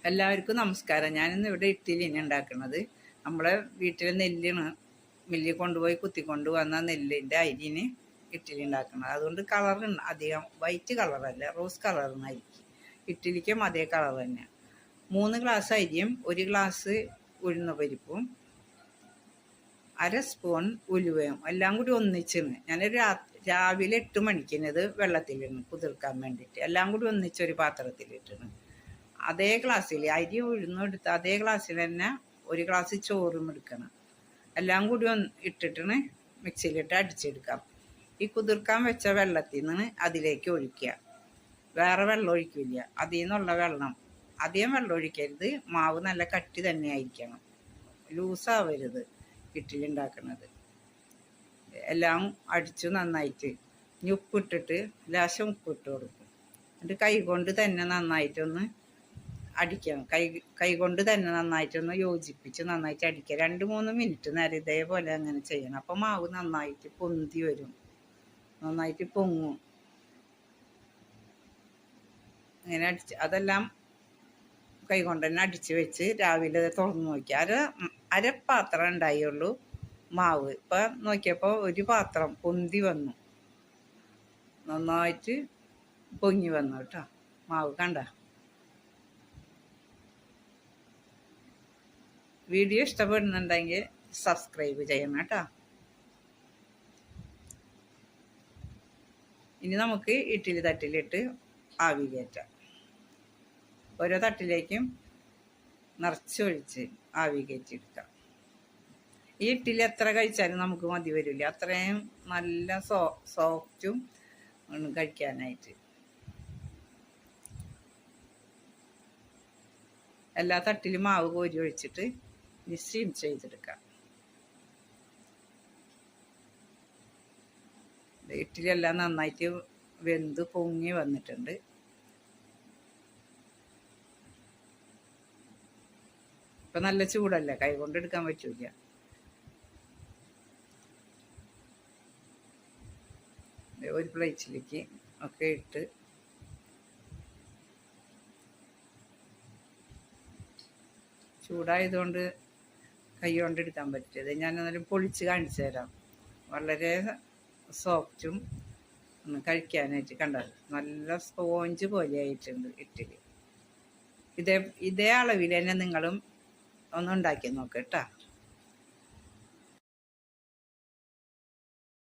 എല്ലാവർക്കും നമസ്കാരം. ഞാനിന്ന് ഇവിടെ ഇഡ്ഡലിയാണ് ഉണ്ടാക്കുന്നത്. നമ്മളെ വീട്ടിലെ നെല്ലാണ് മില്ലിൽ കൊണ്ടുപോയി കുത്തിക്കൊണ്ട് വന്ന നെല്ലിൻ്റെ അരിന് ഇഡ്ഡലി ഉണ്ടാക്കുന്നത്. അതുകൊണ്ട് കളർ അധികം വൈറ്റ് കളറല്ല, റോസ് കളറിനായിരിക്കും. ഇഡ്ഡലിക്കും അതേ കളർ തന്നെ. 3 ഗ്ലാസ് അരിയും 1 ഗ്ലാസ് ഉഴുന്നുപരിപ്പും 1/2 സ്പൂൺ ഉലുവയും എല്ലാം കൂടി ഒന്നിച്ചാണ് ഞാനൊരു രാവിലെ 8 മണിക്കുന്നത് വെള്ളത്തിലിടണം കുതിർക്കാൻ വേണ്ടിയിട്ട്. എല്ലാം കൂടി ഒന്നിച്ചൊരു പാത്രത്തിലിട്ടാണ്. അതേ ഗ്ലാസ്സിൽ അരി ഉഴുന്നെടുത്ത് അതേ ഗ്ലാസ്സിൽ തന്നെ 1 ഗ്ലാസ് ചോറും എടുക്കണം. എല്ലാം കൂടി ഇട്ടിട്ടാണ് മിക്സിയിലിട്ട് അടിച്ചെടുക്കാം. ഈ കുതിർക്കാൻ വെച്ച വെള്ളത്തിൽ നിന്ന് അതിലേക്ക് ഒഴിക്കുക. വേറെ വെള്ളം ഒഴിക്കില്ല. അതിൽ നിന്നുള്ള വെള്ളം, അധികം വെള്ളം ഒഴിക്കരുത്. മാവ് നല്ല കട്ടി തന്നെ ആയിരിക്കണം, ലൂസാവരുത് ഇഡ്ഡലി ഉണ്ടാക്കുന്നത്. എല്ലാം അടിച്ചു നന്നായിട്ട് ഉപ്പിട്ടിട്ട് ലേശം ഉപ്പിട്ട് കൊടുക്കും. എന്നിട്ട് കൈ കൊണ്ട് തന്നെ നന്നായിട്ടൊന്ന് അടിക്കണം. കൈ കൊണ്ട് തന്നെ നന്നായിട്ടൊന്ന് യോജിപ്പിച്ച് നന്നായിട്ട് അടിക്കുക. 2-3 മിനിറ്റ് നേരം ഇതേപോലെ അങ്ങനെ ചെയ്യണം. അപ്പോൾ മാവ് നന്നായിട്ട് പൊന്തി വരും, നന്നായിട്ട് പൊങ്ങും. അങ്ങനെ അതെല്ലാം കൈ കൊണ്ട് തന്നെ അടിച്ച് വെച്ച് രാവിലെ തുറന്ന് നോക്കി. അര പാത്രം ഉണ്ടായുള്ളൂ മാവ്. ഇപ്പം നോക്കിയപ്പോൾ 1 പാത്രം പൊന്തി വന്നു, നന്നായിട്ട് പൊങ്ങി വന്നു കേട്ടോ മാവ്. കണ്ട? വീഡിയോ ഇഷ്ടപ്പെടുന്നുണ്ടെങ്കിൽ സബ്സ്ക്രൈബ് ചെയ്യണം കേട്ടോ. ഇനി നമുക്ക് ഇഡ്ഡലി തട്ടിലിട്ട് ആവി കയറ്റാം. ഓരോ തട്ടിലേക്കും നിറച്ചൊഴിച്ച് ആവി കയറ്റിയെടുക്കാം. ഈ ഇഡ്ഡലി എത്ര കഴിച്ചാലും നമുക്ക് മതി വരില്ല. അത്രയും നല്ല സോഫ്റ്റും കഴിക്കാനായിട്ട്. എല്ലാ തട്ടിലും മാവ് കോരി ഒഴിച്ചിട്ട് സ്റ്റീം ചെയ്തെടുക്കാം. ഇഡ്ഡലി എല്ലാം നന്നായിട്ട് വെന്ത് പൊങ്ങി വന്നിട്ടുണ്ട്. ഇപ്പം നല്ല ചൂടല്ലേ, കൈ കൊണ്ട് എടുക്കാൻ പറ്റൂല. ഒരു പ്ലേറ്റിലേക്ക് ഒക്കെ ഇട്ട് ചൂടായതുകൊണ്ട് കൈ കൊണ്ട് എടുക്കാൻ പറ്റിയത്. ഞാനെന്നാലും പൊളിച്ച് കാണിച്ചു തരാം. വളരെ സോഫ്റ്റും കഴിക്കാനായിട്ട്. കണ്ടാൽ നല്ല സ്പോഞ്ച് പോലെ ആയിട്ടുണ്ട് ഇഡ്ഡലി. ഇതേ അളവിൽ തന്നെ നിങ്ങളും ഒന്ന് ഉണ്ടാക്കി നോക്കുക കേട്ടോ.